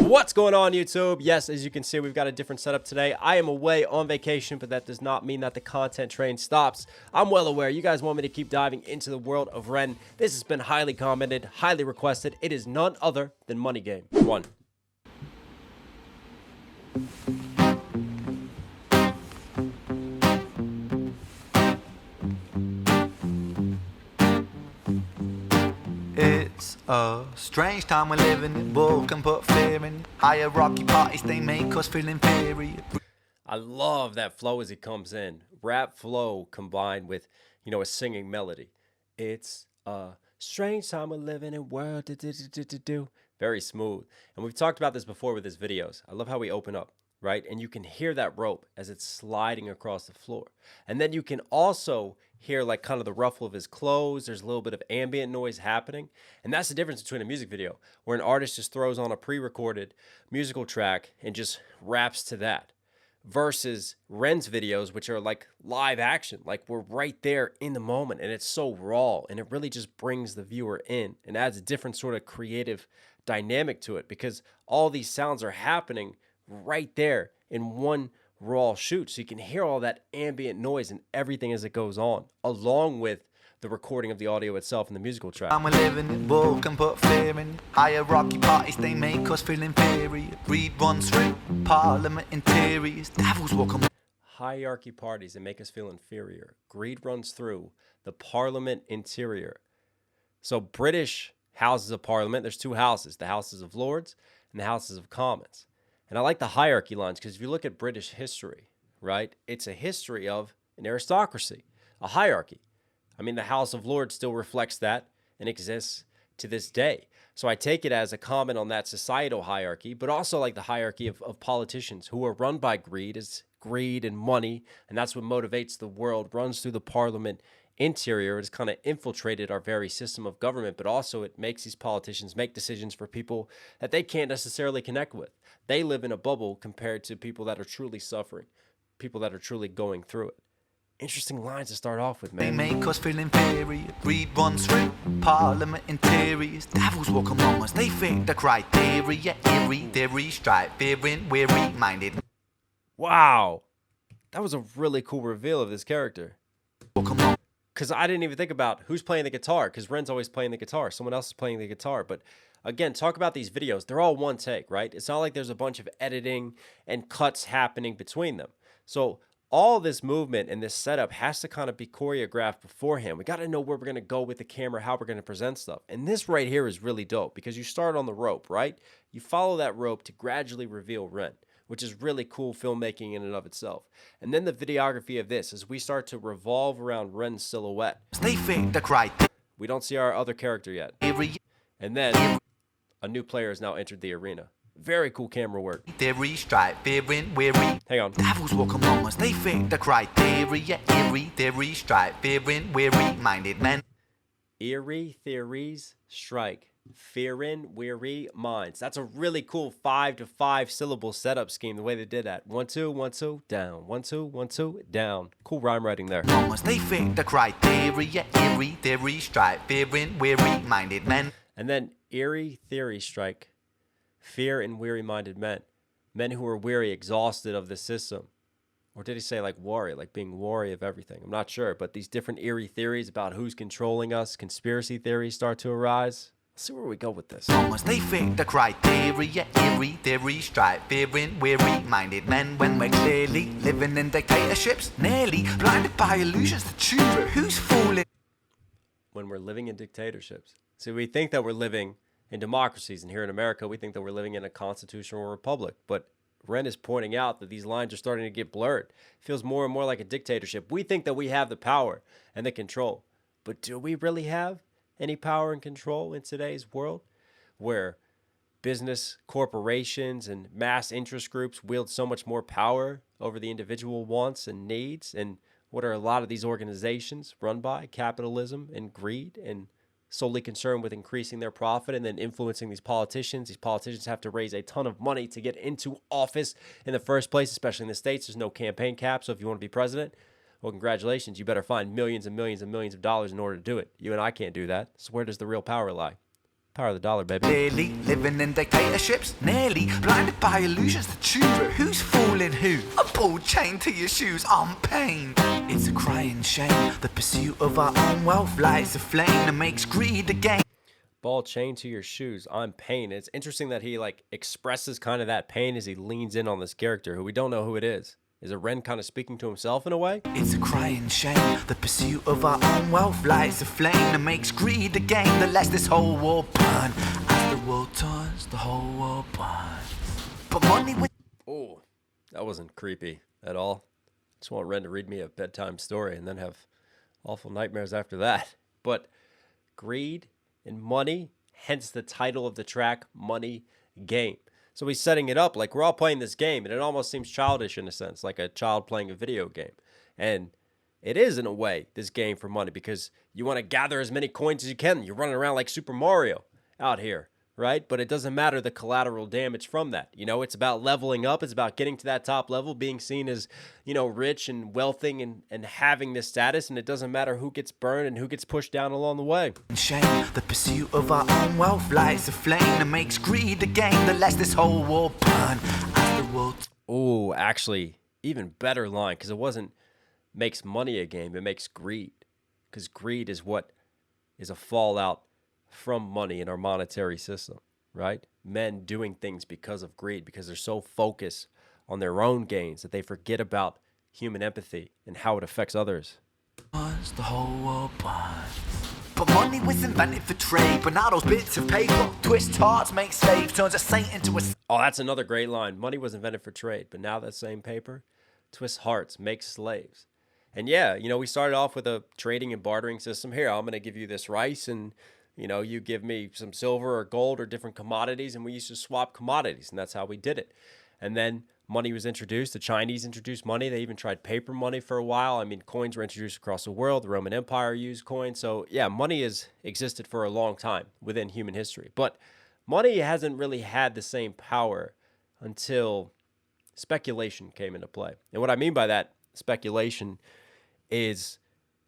What's going on, YouTube? Yes, as you can see, we've got a different setup today. I am away on vacation, but that does not mean that the content train stops. I'm well aware you guys want me to keep diving into the world of Ren. This has been highly commented, highly requested. It is none other than Money Game 1. It's a strange time we're living in. Bull can put fear in. Hierarchy parties, they make us feel inferior. I love that flow as it comes in. Rap flow combined with, a singing melody. It's a strange time we're living in. World. Very smooth. And we've talked about this before with his videos. I love how we open up, right? And you can hear that rope as it's sliding across the floor. And then you can also hear like kind of the ruffle of his clothes. There's a little bit of ambient noise happening. And that's the difference between a music video where an artist just throws on a pre-recorded musical track and just raps to that versus Ren's videos, which are like live action. Like we're right there in the moment and it's so raw and it really just brings the viewer in and adds a different sort of creative dynamic to it because all these sounds are happening right there in one raw shoot, so you can hear all that ambient noise and everything as it goes on, along with the recording of the audio itself and the musical track. And we're living in. Bull can put fear in. Hierarchy parties, they make us feel inferior. Greed runs through parliament interiors. Devils walk on. Hierarchy parties that make us feel inferior. Greed runs through the parliament interior. So British houses of parliament, there's two houses, the Houses of Lords and the Houses of Commons. And I like the hierarchy lines because if you look at British history, right, it's a history of an aristocracy, a hierarchy. I mean, the House of Lords still reflects that and exists to this day. So I take it as a comment on that societal hierarchy, but also like the hierarchy of politicians who are run by greed, is greed and money. And that's what motivates the world, runs through the parliament interior. It's kind of infiltrated our very system of government, but also it makes these politicians make decisions for people that they can't necessarily connect with. They live in a bubble compared to people that are truly suffering, people that are truly going through it. Interesting lines to start off with, man. They make us feel inferior. Greed runs through parliament interiors. Devils walk among us, they fit the criteria. Eerie, theory, stripe, fearing, weary-minded. Wow, that was a really cool reveal of this character. Walk among. Because I didn't even think about who's playing the guitar, because Ren's always playing the guitar. Someone else is playing the guitar. But again, talk about these videos. They're all one take, right? It's not like there's a bunch of editing and cuts happening between them. So all this movement and this setup has to kind of be choreographed beforehand. We got to know where we're going to go with the camera, how we're going to present stuff. And this right here is really dope because you start on the rope, right? You follow that rope to gradually reveal Ren, which is really cool filmmaking in and of itself. And then the videography of this, as we start to revolve around Ren's silhouette. They fit the criteria. We don't see our other character yet. And then a new player has now entered the arena. Very cool camera work. Theory, stripe, fearing, weary. Hang on. Devils walk among us, they fit the criteria. Eerie, theory, stripe, fearing, weary-minded men. Eerie theories strike. Fearing, weary minds. That's a really cool 5 to 5 syllable setup scheme, the way they did that. 1, 2, 1, 2, down. 1, 2, 1, 2, down. Cool rhyme writing there. They fit the criteria. Eerie, theory, stripe, fearing, weary-minded men. And then eerie theory strike. Fear and weary-minded men. Men who are weary, exhausted of the system. Or did he say like worry, like being wary of everything? I'm not sure, but these different eerie theories about who's controlling us, conspiracy theories start to arise. Let's see where we go with this. They fit the criteria. Eerie, theory, stripe, fearing, weary-minded men. When we're clearly living in dictatorships, nearly blinded by illusions to choose who's fooling. When we're living in dictatorships. See, we think that we're living in democracies, and here in America, we think that we're living in a constitutional republic. But Ren is pointing out that these lines are starting to get blurred. It feels more and more like a dictatorship. We think that we have the power and the control. But do we really have any power and control in today's world where business corporations and mass interest groups wield so much more power over the individual wants and needs? And what are a lot of these organizations run by? Capitalism and greed, and solely concerned with increasing their profit and then influencing these politicians. These politicians have to raise a ton of money to get into office in the first place, especially in the States. There's no campaign cap, so if you want to be president, well, congratulations. You better find millions and millions and millions of dollars in order to do it. You and I can't do that. So where does the real power lie? Power of the dollar, baby. Clearly living in dictatorships, nearly blinded by illusions to choose. But who's fooling who? A ball chained to your shoes, I'm pain. It's a crying shame. The pursuit of our own wealth lights a flame that makes greed a game. Ball chained to your shoes, I'm pain. It's interesting that he like expresses kind of that pain as he leans in on this character who we don't know who it is. Is it Ren kind of speaking to himself in a way? It's a crying shame. The pursuit of our own wealth lights a flame that makes greed a game that lets this whole world burn. As the world turns, the whole world burns. But money with... Oh, that wasn't creepy at all. Just want Ren to read me a bedtime story and then have awful nightmares after that. But greed and money, hence the title of the track, Money Game. So he's setting it up like we're all playing this game, and it almost seems childish in a sense, like a child playing a video game. And it is, in a way, this game for money, because you want to gather as many coins as you can. You're running around like Super Mario out here, right? But it doesn't matter the collateral damage from that. You know, it's about leveling up. It's about getting to that top level, being seen as, you know, rich and wealthy and having this status. And it doesn't matter who gets burned and who gets pushed down along the way. Shame. The pursuit of our own wealth lights a flame that makes greed a game that lets this whole world burn. As the world... Oh, actually, even better line, because it wasn't makes money a game. It makes greed, because greed is what is a fallout from money in our monetary system, right? Men doing things because of greed, because they're so focused on their own gains that they forget about human empathy and how it affects others. The whole world burns. But money was invented for trade, but now those bits of paper twist hearts, make slaves, turns a saint into a... Oh, that's another great line. Money was invented for trade, but now that same paper twists hearts, makes slaves. And yeah, you know, we started off with a trading and bartering system. Here, I'm going to give you this rice, and you know, you give me some silver or gold or different commodities, and we used to swap commodities, and that's how we did it. And then money was introduced. The Chinese introduced money. They even tried paper money for a while. I mean, coins were introduced across the world. The Roman Empire used coins. So yeah, money has existed for a long time within human history. But money hasn't really had the same power until speculation came into play. And what I mean by that speculation is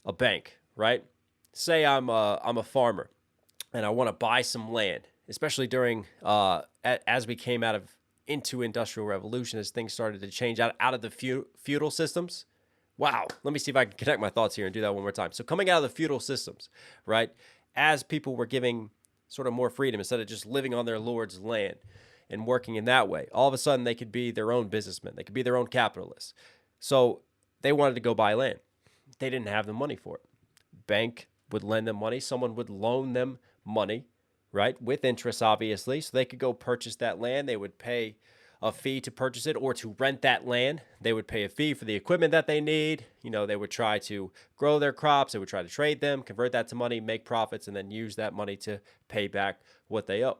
a bank, right? Say I'm a farmer and I want to buy some land, especially during as we came into industrial revolution, as things started to change out of the feudal systems. Wow, let me see if I can connect my thoughts here and do that one more time. So coming out of the feudal systems, right, as people were giving sort of more freedom instead of just living on their lord's land and working in that way, all of a sudden they could be their own businessmen. They could be their own capitalists. So they wanted to go buy land. They didn't have the money for it. Bank would lend them money. Someone would loan them money, right, with interest, obviously, so they could go purchase that land. They would pay a fee to purchase it, or to rent that land. They would pay a fee for the equipment that they need. You know, they would try to grow their crops. They would try to trade them, convert that to money, make profits, and then use that money to pay back what they owe.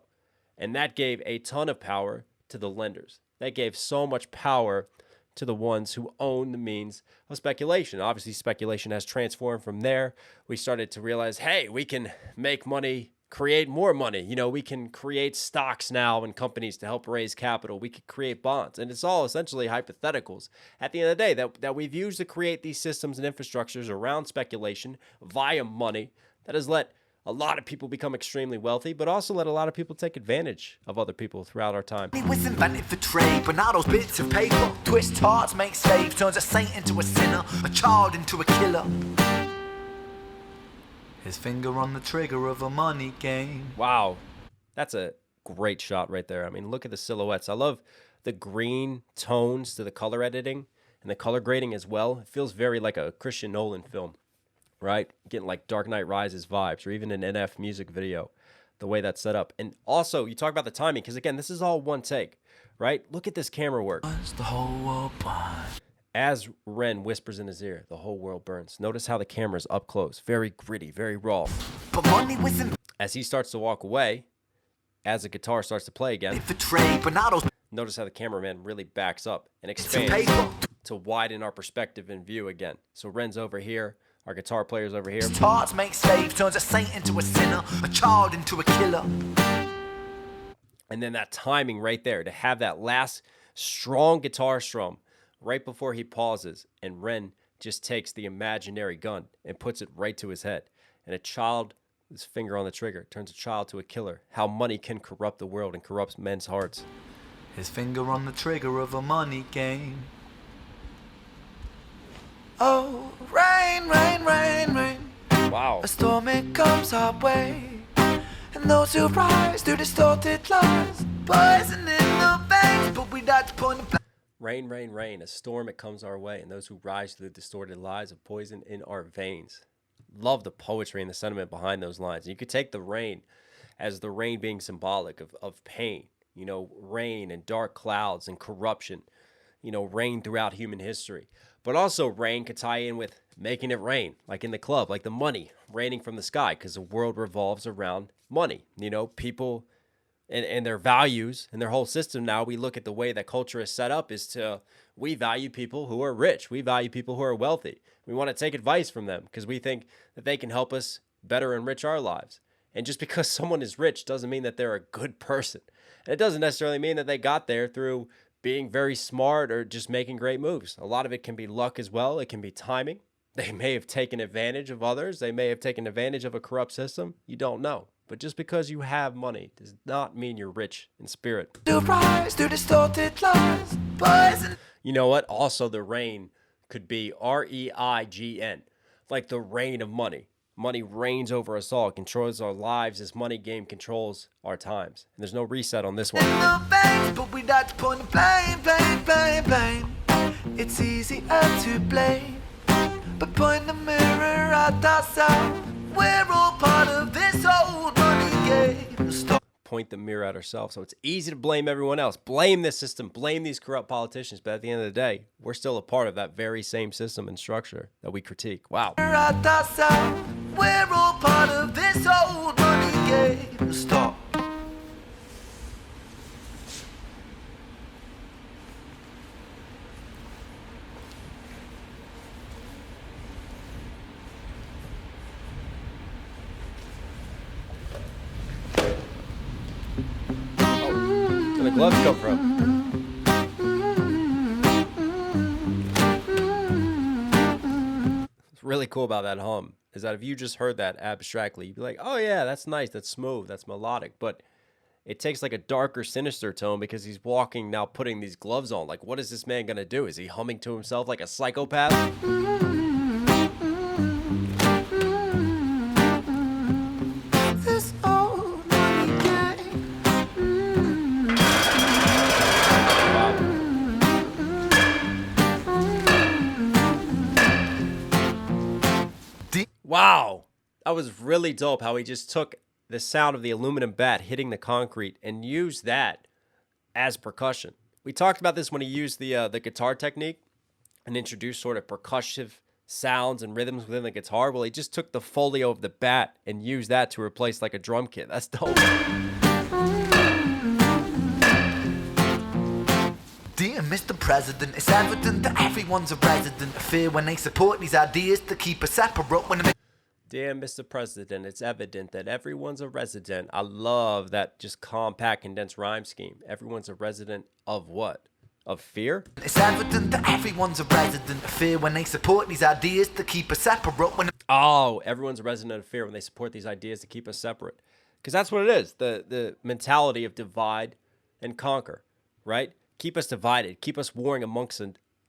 And that gave a ton of power to the lenders. That gave so much power to the ones who own the means of speculation. Obviously, speculation has transformed from there. We started to realize, hey, we can make money, create more money. You know, we can create stocks now in companies to help raise capital. We could create bonds. And it's all essentially hypotheticals at the end of the day that we've used to create these systems and infrastructures around speculation via money that has let a lot of people become extremely wealthy, but also let a lot of people take advantage of other people throughout our time. It was invented for trade, but now those bits of paper twist hearts, make slaves, turns a saint into a sinner, a child into a killer. His finger on the trigger of a money game. Wow, that's a great shot right there. I mean, look at the silhouettes. I love the green tones to the color editing and the color grading as well. It feels very like a Christian Nolan film, right? Getting like Dark Knight Rises vibes, or even an NF music video, the way that's set up. And also, you talk about the timing, because again, this is all one take, right? Look at this camera work. The whole world burns. As Ren whispers in his ear, the whole world burns. Notice how the camera's up close, very gritty, very raw. But money was in... As he starts to walk away, as the guitar starts to play again, for trade, but now those... Notice how the cameraman really backs up and expands to widen our perspective and view again. So Ren's over here. Our guitar player's over here. Hearts make slaves, turns a saint into a sinner, a child into a killer. And then that timing right there, to have that last strong guitar strum right before he pauses, and Ren just takes the imaginary gun and puts it right to his head. And a child His finger on the trigger turns a child to a killer. How money can corrupt the world and corrupts men's hearts. His finger on the trigger of a money game. Oh, rain, rain, rain, rain. Wow. A storm it comes our way. And those who rise through distorted lies, poison in the veins, but we die to point the blame. Rain, rain, rain, a storm it comes our way, and those who rise through the distorted lies of poison in our veins. Love the poetry and the sentiment behind those lines. You could take the rain as the rain being symbolic of pain, you know, rain and dark clouds and corruption, you know, rain throughout human history. But also rain could tie in with making it rain, like in the club, like the money raining from the sky, because the world revolves around money. You know, people and their values and their whole system now, we look at the way that culture is set up is we value people who are rich. We value people who are wealthy. We want to take advice from them because we think that they can help us better enrich our lives. And just because someone is rich doesn't mean that they're a good person. And it doesn't necessarily mean that they got there through being very smart or just making great moves. A lot of it can be luck as well. It can be timing. They may have taken advantage of others. They may have taken advantage of a corrupt system. You don't know. But just because you have money does not mean you're rich in spirit. Rise through distorted lies, poison. You know what? Also, the rain could be REIGN, like the rain of money. Money reigns over us all, controls our lives as money game controls our times. And there's no reset on this one. In the veins, but we die to point the blame, blame, blame, blame. It's easier to blame, but point the mirror at ourselves. We're all part of this old money game. Stop. Point the mirror at ourselves. So it's easy to blame everyone else. Blame this system. Blame these corrupt politicians. But at the end of the day, we're still a part of that very same system and structure that we critique. Wow. At ourselves. We're all part of this old money game. Stop. Where the gloves come from? What's really cool about that hum is that if you just heard that abstractly, you'd be like, oh yeah, that's nice, that's smooth, that's melodic. But it takes like a darker, sinister tone because he's walking now putting these gloves on. Like, what is this man gonna do? Is he humming to himself like a psychopath? This old money game. Wow, that was really dope how he just took the sound of the aluminum bat hitting the concrete and used that as percussion. We talked about this when he used the guitar technique and introduced sort of percussive sounds and rhythms within the guitar. Well, he just took the folio of the bat and used that to replace like a drum kit. That's dope. Dear Mr. President, it's evident that everyone's a resident of fear when they support these ideas to keep us separate when they... Dear Mr. President, it's evident that everyone's a resident. I love that just compact, condensed rhyme scheme. Everyone's a resident of what? Of fear? It's evident that everyone's a resident of fear when they support these ideas to keep us separate when... Oh, everyone's a resident of fear when they support these ideas to keep us separate. Because that's what it is, the mentality of divide and conquer, right? Keep us divided, keep us warring amongst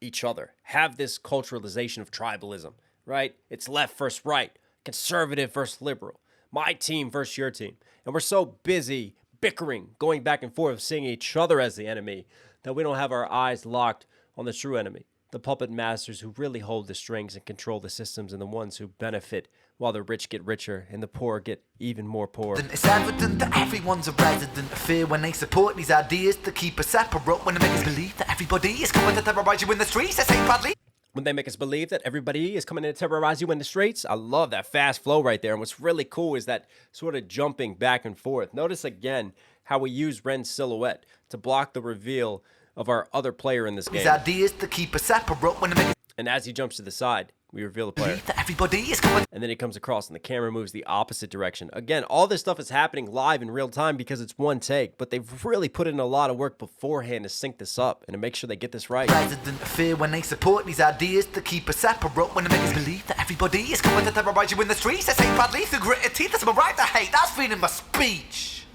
each other. Have this culturalization of tribalism, right? It's left versus right, conservative versus liberal, my team versus your team. And we're so busy bickering, going back and forth, seeing each other as the enemy, that we don't have our eyes locked on the true enemy, the puppet masters who really hold the strings and control the systems, and the ones who benefit while the rich get richer and the poor get even more poor. It's evident that everyone's a resident of fear when they support these ideas to keep us separate when they make us believe that everybody is coming to terrorize you in the streets. I say proudly. When they make us believe that everybody is coming in to terrorize you in the streets. I love that fast flow right there. And what's really cool is that sort of jumping back and forth. Notice again how we use Ren's silhouette to block the reveal of our other player in this game. These ideas to keep us separate when they make... And as he jumps to the side, we reveal the player. That everybody is coming. And then he comes across and the camera moves the opposite direction. Again, all this stuff is happening live in real time because it's one take, but they've really put in a lot of work beforehand to sync this up and to make sure they get this right. Resident of fear when they support these ideas to keep us separate. When they make us believe that everybody is coming to terrorize you in the streets. They say badly through gritted teeth. That's my right to hate. That's freedom of speech.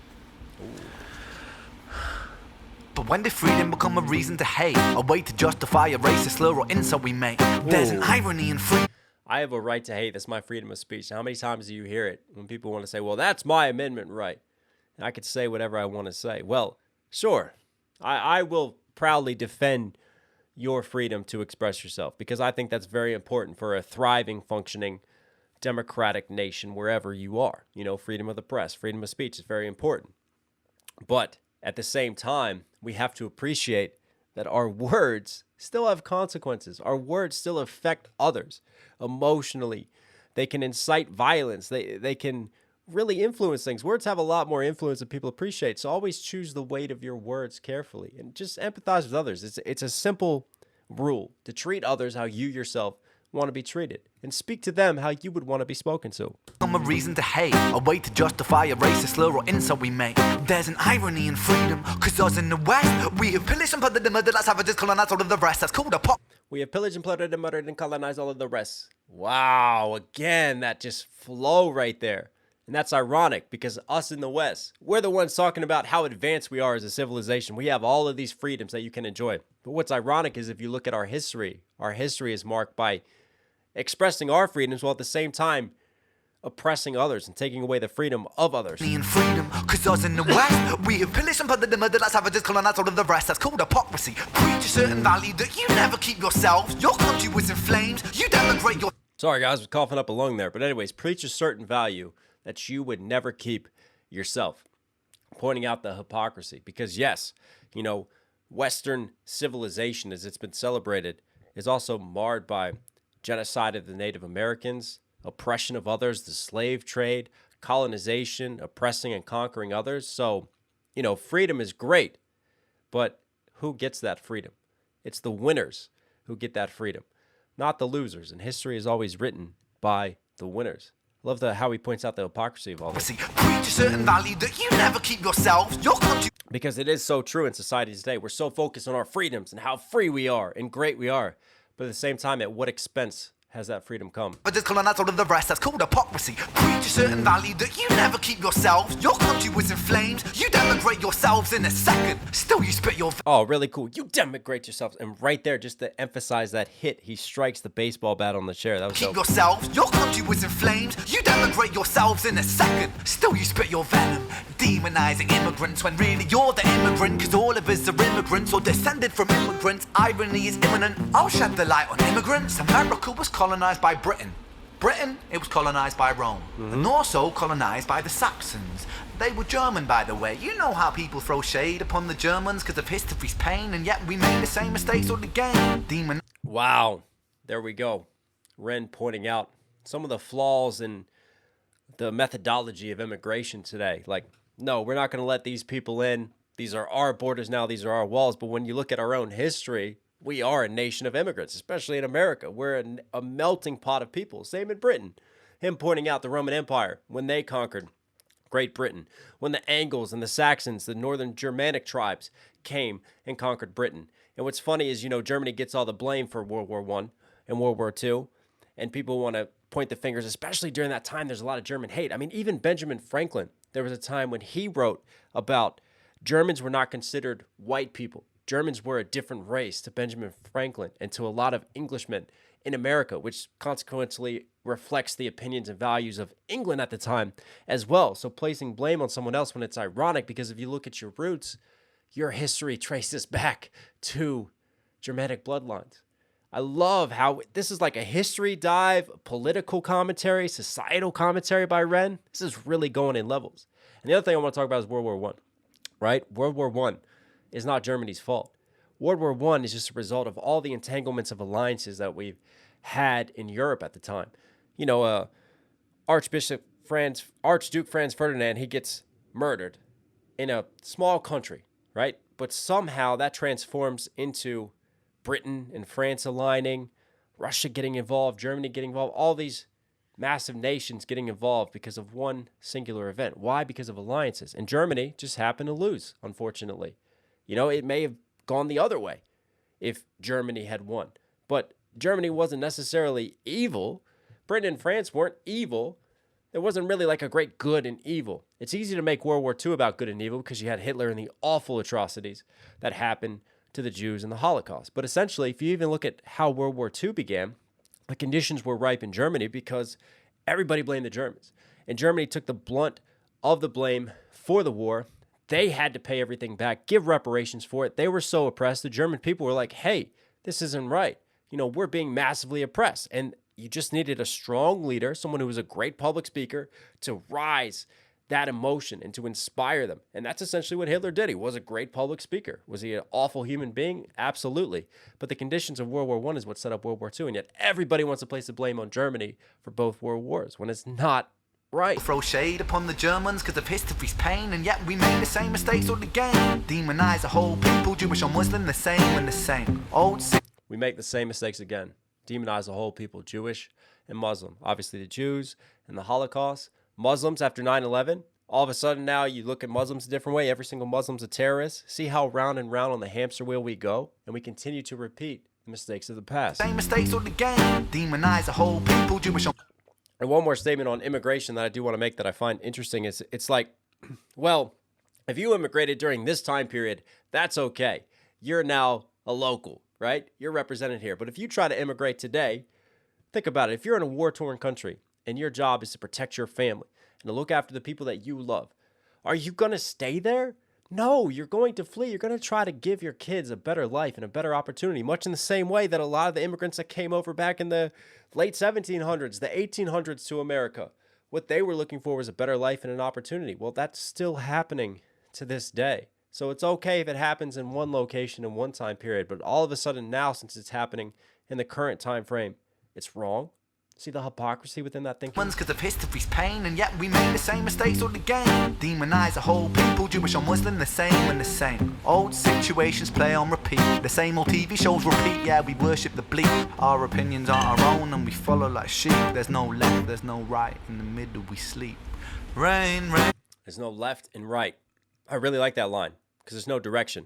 But when did freedom become a reason to hate? A way to justify a racist slur or insult we make? There's an irony in freedom. I have a right to hate. That's my freedom of speech. Now, how many times do you hear it when people want to say, well, that's my amendment right? And I could say whatever I want to say. Well, sure. I will proudly defend your freedom to express yourself because I think that's very important for a thriving, functioning, democratic nation wherever you are. You know, freedom of the press, freedom of speech is very important. But at the same time, we have to appreciate that our words still have consequences. Our words still affect others emotionally. They can incite violence. They can really influence things. Words have a lot more influence than people appreciate. So always choose the weight of your words carefully and just empathize with others. It's a simple rule to treat others how you yourself want to be treated and speak to them how you would want to be spoken to. A reason to hate, a way to justify a racist slur or insult we make. There's an irony in freedom, cause us in the West, we have pillaged and plundered and murdered like savages, colonized all of the rest. That's called a pop. We have pillaged and plundered and murdered and colonized all of the rest. Wow, again, that just flow right there. And that's ironic because us in the West, we're the ones talking about how advanced we are as a civilization. We have all of these freedoms that you can enjoy. But what's ironic is if you look at our history is marked by expressing our freedoms while at the same time oppressing others and taking away the freedom of others. In freedom, cause us in the West, we have pillaged and plundered and murdered like savages, colonized all of the rest. That's called hypocrisy. Preach a certain value that you never keep yourselves. Your country was in flames. You denigrate your... Sorry guys, I was coughing up a lung there. But anyways, preach a certain value that you would never keep yourself. Pointing out the hypocrisy. Because yes, you know, Western civilization as it's been celebrated is also marred by genocide of the Native Americans, oppression of others, the slave trade, colonization, oppressing and conquering others. So, you know, freedom is great, but who gets that freedom? It's the winners who get that freedom, not the losers. And history is always written by the winners. I love how he points out the hypocrisy of all this. Preach a certain value that you never keep yourselves. Your country... Because it is so true in society today. We're so focused on our freedoms and how free we are and great we are. But at the same time, at what expense has that freedom come? But just colonize all of the rest, that's called hypocrisy. Preach a certain value that you never keep yourselves. Your country was in flames. You denigrate yourselves in a second. Still you spit your... Oh, really cool. You denigrate yourselves. And right there, just to emphasize that hit, he strikes the baseball bat on the chair. That was Keep dope. yourselves. Your country was in flames. You denigrate yourselves in a second. Still you spit your venom. Demonizing immigrants when really you're the immigrant. Cause all of us are immigrants or descended from immigrants. Irony is imminent. I'll shed the light on immigrants. America was colonized by Britain. Britain, it was colonized by Rome. And also colonized by the Saxons. They were German, by the way. You know how people throw shade upon the Germans because of history's pain, and yet we made the same mistakes all again. Demon. Wow. There we go. Ren pointing out some of the flaws in the methodology of immigration today. Like, no, we're not going to let these people in. These are our borders now. These are our walls. But when you look at our own history, we are a nation of immigrants, especially in America. We're a melting pot of people. Same in Britain. Him pointing out the Roman Empire when they conquered Great Britain. When the Angles and the Saxons, the northern Germanic tribes, came and conquered Britain. And what's funny is, you know, Germany gets all the blame for World War I and World War II. And people want to point the fingers, especially during that time. There's a lot of German hate. I mean, even Benjamin Franklin, there was a time when he wrote about Germans were not considered white people. Germans were a different race to Benjamin Franklin and to a lot of Englishmen in America, which consequently reflects the opinions and values of England at the time as well. So placing blame on someone else when it's ironic, because if you look at your roots, your history traces back to Germanic bloodlines. I love how this is like a history dive, political commentary, societal commentary by Ren. This is really going in levels. And the other thing I want to talk about is World War I, right? World War I is not Germany's fault. World War I is just a result of all the entanglements of alliances that we've had in Europe at the time. You know, Archduke Franz Ferdinand, he gets murdered in a small country, right? But somehow that transforms into Britain and France aligning, Russia getting involved, Germany getting involved, all these massive nations getting involved because of one singular event. Why? Because of alliances. And Germany just happened to lose, unfortunately. It may have gone the other way if Germany had won. But Germany wasn't necessarily evil. Britain and France weren't evil. There wasn't really like a great good and evil. It's easy to make World War II about good and evil because you had Hitler and the awful atrocities that happened to the Jews in the Holocaust. But essentially, if you even look at how World War II began, the conditions were ripe in Germany because everybody blamed the Germans. And Germany took the blunt of the blame for the war. They had to pay everything back, give reparations for it. They were so oppressed. The German people were like, hey, this isn't right. We're being massively oppressed. And you just needed a strong leader, someone who was a great public speaker, to rise that emotion and to inspire them. And that's essentially what Hitler did. He was a great public speaker. Was he an awful human being? Absolutely. But the conditions of World War I is what set up World War II. And yet everybody wants to place the blame on Germany for both world wars when it's not right. Throw shade upon the Germans because of history's pain, and yet we made the same mistakes all again. Demonize a whole people, Jewish or Muslim, the same and the same. We make the same mistakes again. Demonize the whole people, Jewish and Muslim. Obviously the Jews and the Holocaust. Muslims after 9/11. All of a sudden now you look at Muslims a different way. Every single Muslim's a terrorist. See how round and round on the hamster wheel we go? And we continue to repeat the mistakes of the past. Same mistakes all again. Demonize a whole people, Jewish or... And one more statement on immigration that I do want to make that I find interesting is it's like, well, if you immigrated during this time period, that's okay. You're now a local, right? You're represented here. But if you try to immigrate today, think about it. If you're in a war-torn country and your job is to protect your family and to look after the people that you love, are you going to stay there? No, you're going to flee. You're going to try to give your kids a better life and a better opportunity, much in the same way that a lot of the immigrants that came over back in the late 1700s, the 1800s to America, what they were looking for was a better life and an opportunity. Well, that's still happening to this day. So it's okay if it happens in one location in one time period, but all of a sudden now, since it's happening in the current time frame, it's wrong. See the hypocrisy within that thinking? Because of history's pain, and yet we made the same mistakes all again. Demonize a whole people, Jewish or Muslim, the same and the same. Old situations play on repeat. The same old TV shows repeat. Yeah, we worship the bleak. Our opinions are our own and we follow like sheep. There's no left, there's no right. In the middle we sleep. Rain, rain. There's no left and right. I really like that line because there's no direction.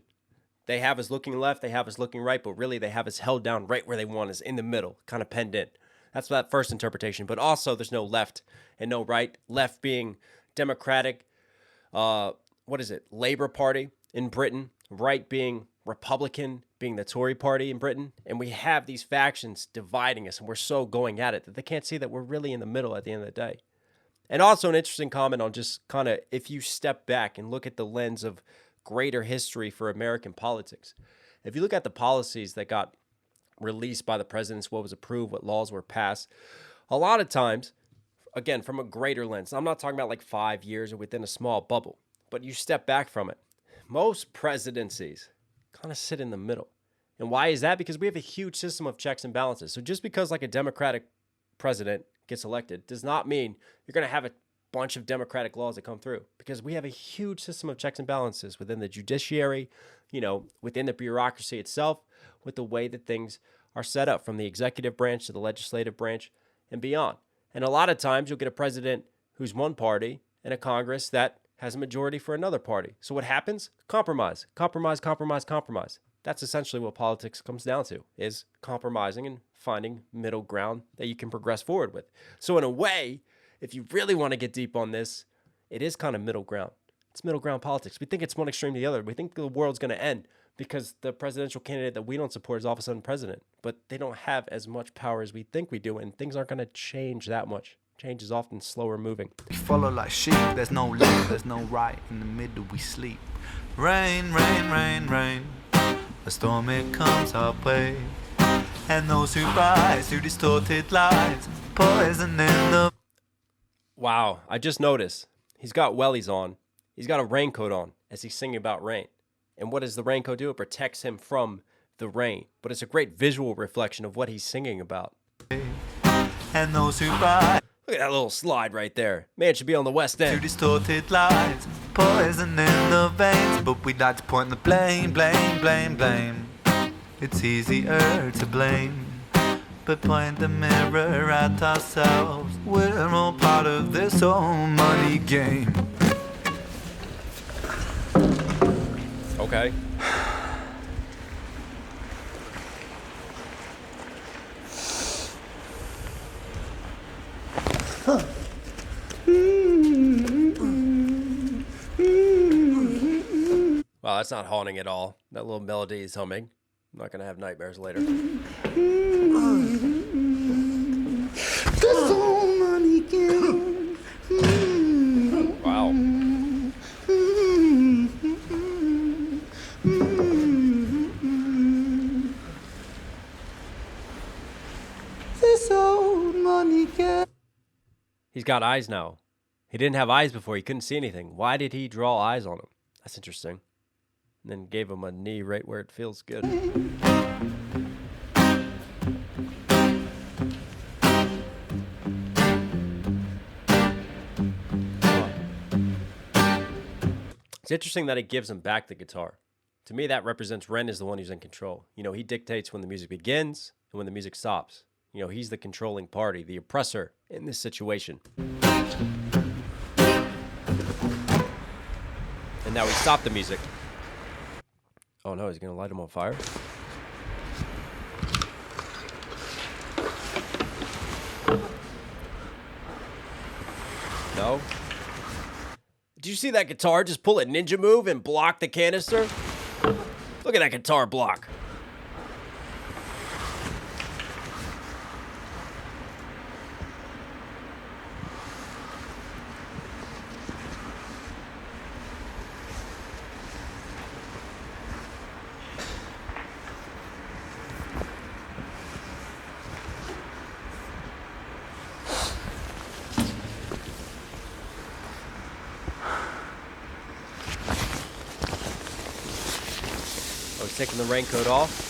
They have us looking left, they have us looking right, but really they have us held down right where they want us, in the middle, kind of penned in. That's that first interpretation. But also there's no left and no right. Left being Democratic, Labour Party in Britain. Right being Republican, being the Tory party in Britain. And we have these factions dividing us, and we're so going at it that they can't see that we're really in the middle at the end of the day. And also an interesting comment on just kind of, if you step back and look at the lens of greater history for American politics. If you look at the policies that got released by the presidents, what was approved, what laws were passed, a lot of times, again, from a greater lens, I'm not talking about like 5 years or within a small bubble, but you step back from it. Most presidencies kind of sit in the middle. And why is that? Because we have a huge system of checks and balances. So just because like a Democratic president gets elected does not mean you're going to have a bunch of Democratic laws that come through, because we have a huge system of checks and balances within the judiciary, within the bureaucracy itself, with the way that things are set up from the executive branch to the legislative branch and beyond. And a lot of times you'll get a president who's one party and a Congress that has a majority for another party. So what happens? Compromise, compromise, compromise, compromise. That's essentially what politics comes down to, is compromising and finding middle ground that you can progress forward with. So in a way, if you really want to get deep on this, it is kind of middle ground. It's middle ground politics. We think it's one extreme to the other. We think the world's going to end because the presidential candidate that we don't support is all of a sudden president. But they don't have as much power as we think we do, and things aren't going to change that much. Change is often slower moving. We follow like sheep. There's no left, there's no right. In the middle we sleep. Rain, rain, rain, rain. A storm it comes our way. And those who rise through distorted lies, poison in the... Wow, I just noticed he's got wellies on. He's got a raincoat on as he's singing about rain. And what does the raincoat do? It protects him from the rain. But it's a great visual reflection of what he's singing about. And those who rise. Look at that little slide right there. Man should be on the West End. Through distorted lies, poison in the veins. But we'd like to point the blame, blame, blame, blame. It's easier to blame but point the mirror at ourselves. We're all part of this whole money game. Okay. Wow, that's not haunting at all. That little melody is humming. I'm not gonna have nightmares later. Wow. He's got eyes now. He didn't have eyes before. He couldn't see anything. Why did he draw eyes on him? That's interesting. And then gave him a knee right where it feels good. It's interesting that it gives him back the guitar. To me, that represents Ren is the one who's in control. You know, he dictates when the music begins and when the music stops. You know, he's the controlling party, the oppressor in this situation. And now he stopped the music. Oh no, he's gonna light him on fire? No? Did you see that guitar just pull a ninja move and block the canister? Look at that guitar block. Oh, he's taking the raincoat off.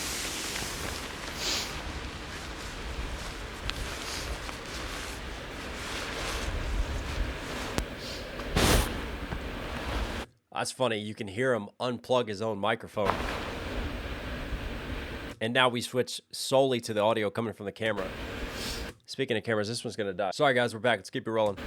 That's funny. You can hear him unplug his own microphone. And now we switch solely to the audio coming from the camera. Speaking of cameras, this one's going to die. Sorry, guys. We're back. Let's keep it rolling.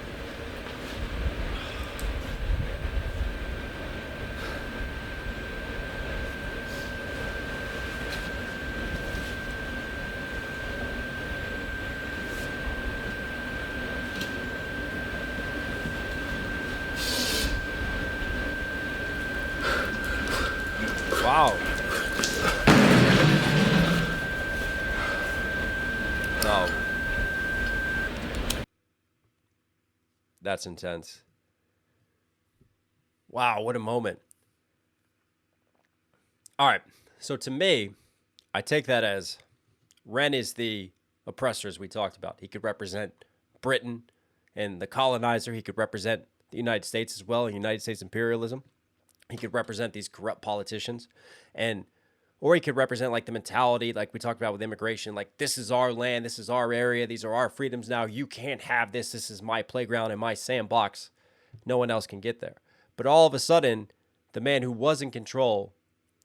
Wow. No. That's intense. Wow, what a moment. All right. So to me, I take that as Ren is the oppressor, as we talked about. He could represent Britain and the colonizer. He could represent the United States as well, United States imperialism. He could represent these corrupt politicians, or he could represent like the mentality, like we talked about with immigration, like this is our land, this is our area, these are our freedoms now. You can't have this. This is my playground and my sandbox. No one else can get there. But all of a sudden, the man who was in control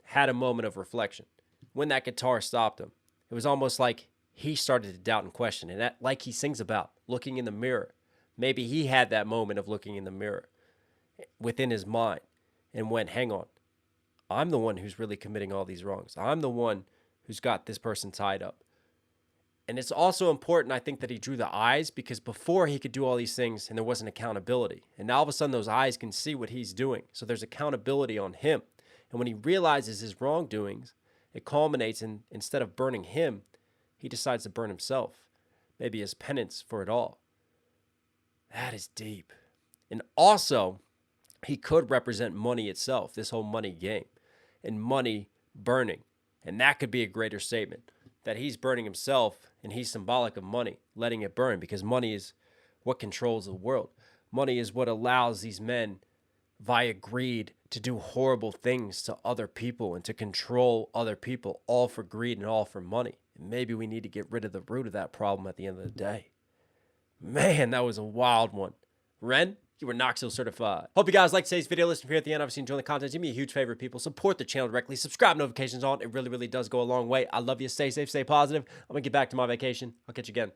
had a moment of reflection. When that guitar stopped him, it was almost like he started to doubt and question. And that, like he sings about, looking in the mirror. Maybe he had that moment of looking in the mirror within his mind and went, hang on, I'm the one who's really committing all these wrongs. I'm the one who's got this person tied up. And it's also important, I think, that he drew the eyes, because before he could do all these things and there wasn't accountability. And now all of a sudden those eyes can see what he's doing. So there's accountability on him. And when he realizes his wrongdoings, it culminates in, instead of burning him, he decides to burn himself. Maybe as penance for it all. That is deep. And also, he could represent money itself, this whole money game, and money burning. And that could be a greater statement, that he's burning himself and he's symbolic of money, letting it burn, because money is what controls the world. Money is what allows these men, via greed, to do horrible things to other people and to control other people, all for greed and all for money. And maybe we need to get rid of the root of that problem at the end of the day. Man, that was a wild one. Ren, You are Knoxville certified. Hope you guys like today's video. Listen here at the end. Obviously, enjoying the content. Do me a huge favor, people. Support the channel directly. Subscribe, notifications on. It really, really does go a long way. I love you. Stay safe, stay positive. I'm going to get back to my vacation. I'll catch you again.